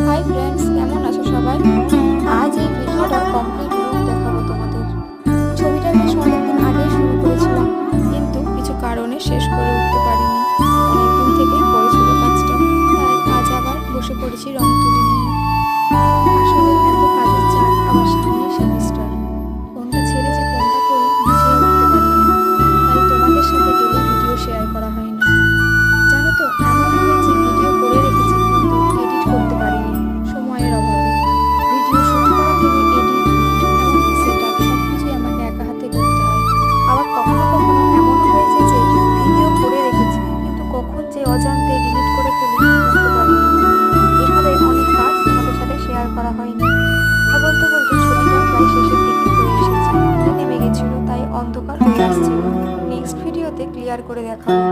Hi friends, কেমন আছো সবাই? আজ এই ভিডিওটার কমপ্লিট লুক দেখাবো তোমাদের। ছবিটা বেশ অনেকদিন আগেই শুরু করেছিলাম, কিন্তু কিছু কারণে শেষ করে উঠতে পারিনি। অনেকদিন থেকেই পড়েছিল কাজটা, তাই আজ আবার বসে পড়েছি রং তুলি নিয়ে। আসলে এত কাজের চাপ, আবার সামনেই সেমিস্টার, কোনটা ছেড়ে যে কোনটা করি বুঝেই উঠতে পারি না। তাই তোমাদের সাথে ডেলি ভিডিও শেয়ার করা হয়নি। জানো তো, এমন হয়েছে ভিডিও করে রেখেছি কিন্তু এডিট করতে পারিনি সময়ের অভাবে। ভিডিও শুট করা থেকে এডিট, এমনকি সেট আপ সবকিছুই আমাকে একা হাতে করতে হয়। আবার কখনো কখনো এমনও হয়েছে যে ভিডিও করে রেখেছি কিন্তু কখন যে অজান্তে ডিলিট করে ফেলি বুঝতে পারিনি। এভাবে অনেক কাজ তোমাদের সাথে শেয়ার করা হয়নি। কথা বলতে বলতে ছবিটা প্রায় শেষের দিকে চলে এসেছে, নেমে গেছিল, তাই অন্ধকার হয়ে আসছিল। নেক্সট ভিডিওতে ক্লিয়ার করে দেখাবো।